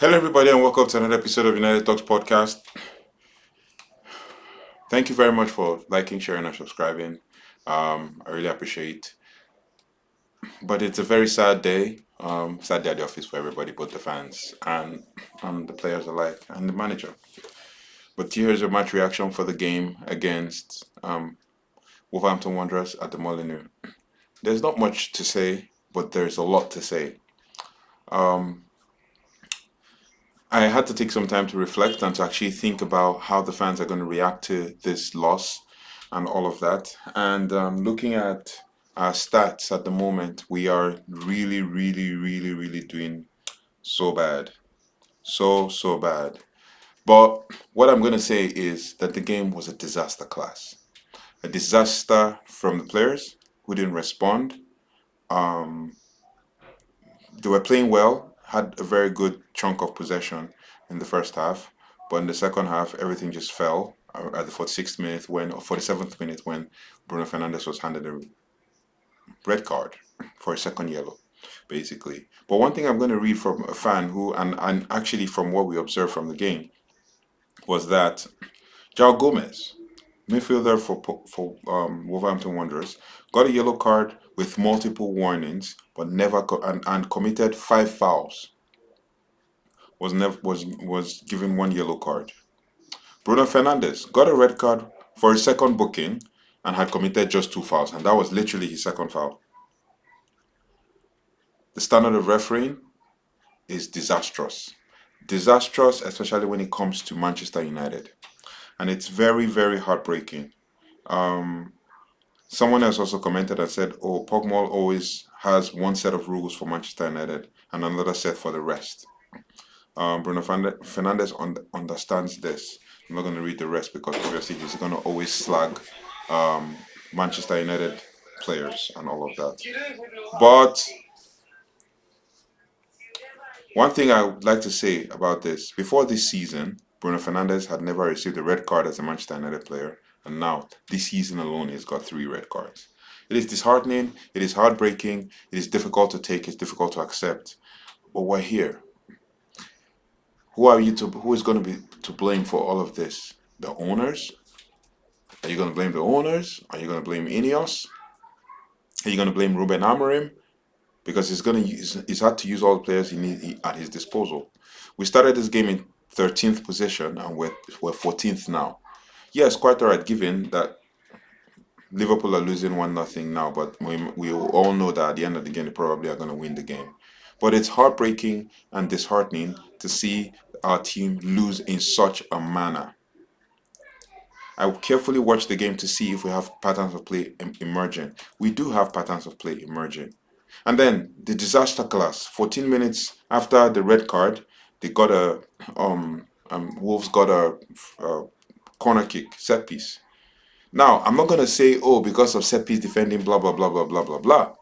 Hello, everybody, and welcome to another episode of United Talks podcast. Thank you very much for liking, sharing, and subscribing. I really appreciate. But it's a very sad day. Sad day at the office for everybody, both the fans and the players alike, and the manager. But here's a match reaction for the game against Wolverhampton Wanderers at the Molineux. There's not much to say, but there's a lot to say. Um, I had to take some time to reflect and to actually think about how the fans are going to react to this loss and all of that. And looking at our stats at the moment, we are really, really, really, really doing so bad. So bad. But what I'm going to say is that the game was a disaster class. A disaster from the players who didn't respond. Um, they were playing well, had a very good chunk of possession in the first half, but in the second half, everything just fell at the 46th minute or 47th minute when Bruno Fernandes was handed a red card for a second yellow, basically. But one thing I'm going to read from a fan who, and actually from what we observed from the game, was that João Gomez, midfielder for Wolverhampton Wanderers, got a yellow card with multiple warnings, but never and committed 5 fouls. Was given one yellow card. Bruno Fernandes got a red card for his second booking and had committed just 2 fouls, and that was literally his second foul. The standard of refereeing is disastrous. Disastrous, especially when it comes to Manchester United. And it's very, very heartbreaking. Um, Someone else also commented and said, "Oh, Pogmol always has one set of rules for Manchester United and another set for the rest." Bruno Fernandes understands this. I'm not going to read the rest because obviously he's going to always slag um, Manchester United players and all of that. But one thing I would like to say about this, before this season, Bruno Fernandes had never received a red card as a Manchester United player, and now this season alone he's got 3 red cards. It is disheartening, it is heartbreaking, it is difficult to take, it's difficult to accept. But we're here. Who is going to be to blame for all of this? The owners? Are you going to blame the owners? Are you going to blame Ineos? Are you going to blame Ruben Amorim? Because he's had to use all the players at his disposal. We started this game in 13th position and we're 14th now. Yes, quite alright, given that Liverpool are losing 1-0 now, but we all know that at the end of the game they probably are going to win the game. But it's heartbreaking and disheartening to see our team lose in such a manner. I will carefully watch the game to see if we have patterns of play emerging. We do have patterns of play emerging. And then the disaster class. 14 minutes after the red card, they got Wolves got a corner kick, set piece. Now, I'm not gonna say, oh, because of set piece defending, blah blah blah blah blah blah blah.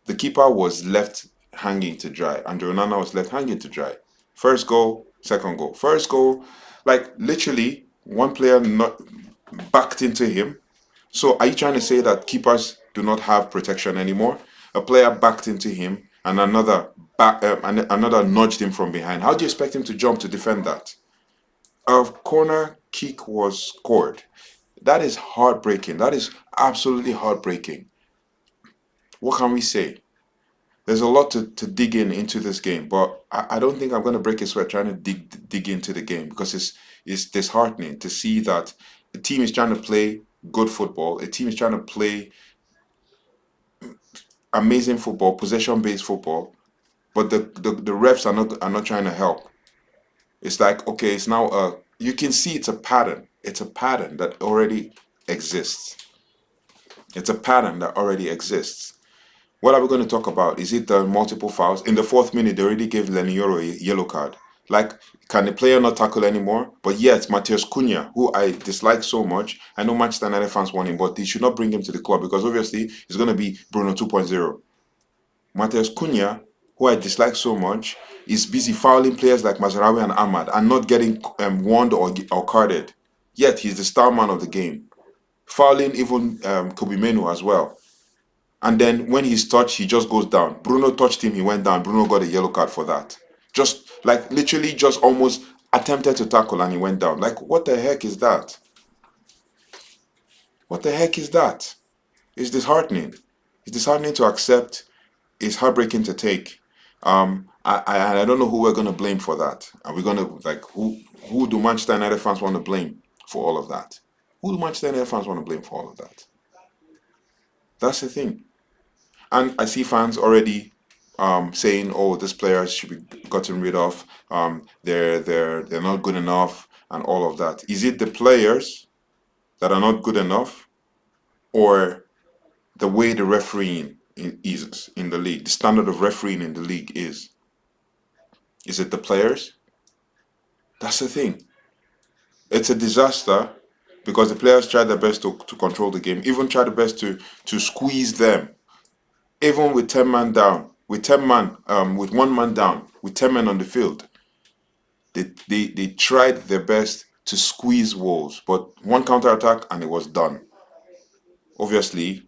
The keeper was left hanging to dry, and Onana was left hanging to dry. First goal, second goal. First goal, like literally one player not backed into him. So are you trying to say that keepers do not have protection anymore? A player backed into him and another nudged him from behind. How do you expect him to jump to defend that? A corner kick was scored. That is heartbreaking. That is absolutely heartbreaking. What can we say? There's a lot to dig into this game, but I don't think I'm going to break a sweat trying to dig into the game because it's disheartening to see that a team is trying to play good football. A team is trying to play amazing football, possession-based football, but the refs are not trying to help. It's like, okay, it's now you can see it's a pattern. It's a pattern that already exists. It's a pattern that already exists. What are we going to talk about? Is it the multiple fouls? In the 4th minute, they already gave Lenioro a yellow card. Like, can the player not tackle anymore? But yet, Matheus Cunha, who I dislike so much, I know Manchester United fans want him, but they should not bring him to the club because obviously it's going to be Bruno 2.0. Matheus Cunha, who I dislike so much, is busy fouling players like Mazraoui and Ahmad and not getting warned or carded. Yet, he's the star man of the game. Fouling even Kobe Menu as well. And then when he's touched, he just goes down. Bruno touched him, he went down. Bruno got a yellow card for that. Just Like literally just almost attempted to tackle and he went down. Like what the heck is that? What the heck is that? It's disheartening. It's disheartening to accept. It's heartbreaking to take. I don't know who we're gonna blame for that. Are we gonna like who do Manchester United fans want to blame for all of that? Who do Manchester United fans want to blame for all of that? That's the thing. And I see fans already saying, "Oh, this player should be gotten rid of. They're not good enough, and all of that." Is it the players that are not good enough, or the way the refereeing is in the league, the standard of refereeing in the league is? Is it the players? That's the thing. It's a disaster because the players try their best to control the game, even try the best to squeeze them, even with 10 man down, with 10 man, with 1 man down, with 10 men on the field. They tried their best to squeeze Wolves, but one counter attack and it was done. Obviously,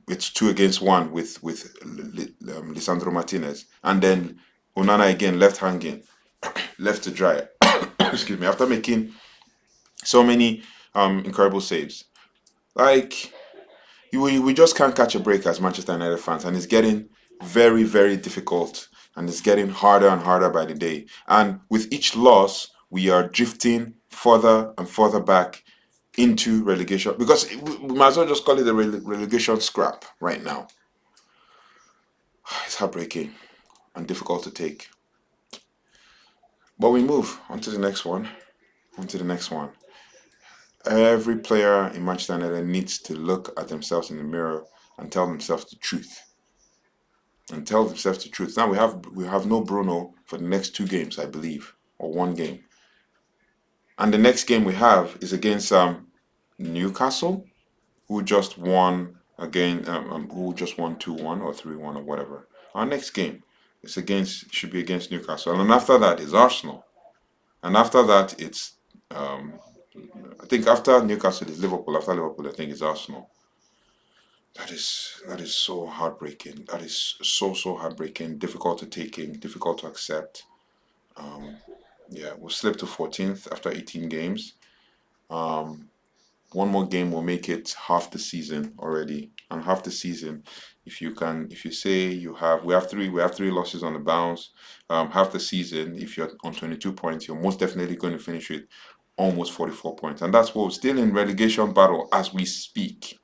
it's 2 against 1 with Lisandro Martinez, and then Onana again left hanging, left to dry. Excuse me. After making so many incredible saves, like we just can't catch a break as Manchester United fans, and it's getting very, very difficult, and it's getting harder and harder by the day. And with each loss, we are drifting further and further back into relegation because we might as well just call it a relegation scrap right now. It's heartbreaking and difficult to take. But we move on to the next one. On to the next one. Every player in Manchester United needs to look at themselves in the mirror and tell themselves the truth. And tell themselves the truth. Now we have no Bruno for the next 2 games, I believe, or 1 game. And the next game we have is against Newcastle, who just won again, who just won 2-1 or 3-1 or whatever. Our next game is should be against Newcastle, and then after that is Arsenal, and after that it's um, I think after Newcastle is Liverpool. After Liverpool, I think it's Arsenal. That is so heartbreaking. That is so heartbreaking. Difficult to take in. Difficult to accept. Um, yeah, we'll slip to 14th after 18 games. Um, one more game will make it half the season already, and half the season. If you say we have three losses on the bounce. Half the season, if you're on 22 points, you're most definitely going to finish with almost 44 points, and that's what we're still in relegation battle as we speak.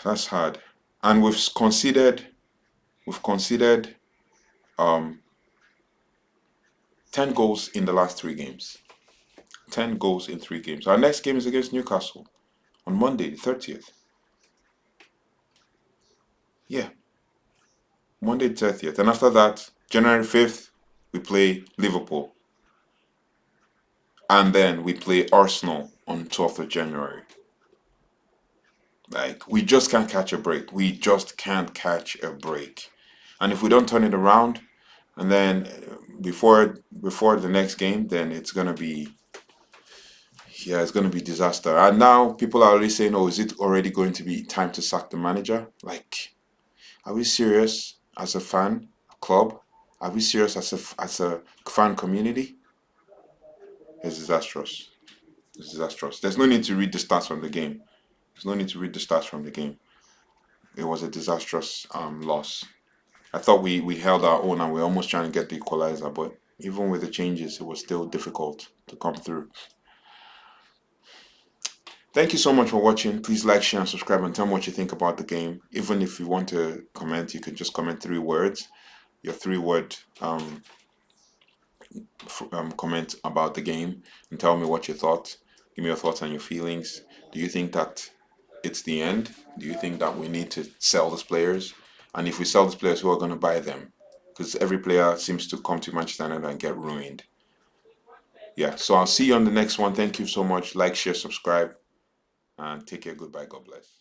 That's hard, and we've conceded 10 goals in the last 3 games. 10 goals in 3 games. Our next game is against Newcastle on Monday, the 30th. Yeah, Monday, the 30th. And after that, January 5th, we play Liverpool. And then we play Arsenal on 12th of January. Like, we just can't catch a break. We just can't catch a break. And if we don't turn it around, and then before the next game, then it's gonna be, yeah, it's gonna be disaster. And now people are already saying, "Oh, is it already going to be time to sack the manager?" Like, are we serious as a fan club? Are we serious as a fan community? It's disastrous. It's disastrous. There's no need to read the stats from the game. There's no need to read the stats from the game. It was a disastrous loss. I thought we held our own and we were almost trying to get the equalizer, but even with the changes, it was still difficult to come through. Thank you so much for watching. Please like, share, and subscribe, and tell me what you think about the game. Even if you want to comment, you can just comment 3 words. Your 3 word comment about the game and tell me what you thought. Give me your thoughts and your feelings. Do you think that it's the end? Do you think that we need to sell these players? And if we sell these players, who are going to buy them? Because every player seems to come to Manchester United and get ruined. Yeah, so I'll see you on the next one. Thank you so much. Like, share, subscribe, and take care. Goodbye. God bless.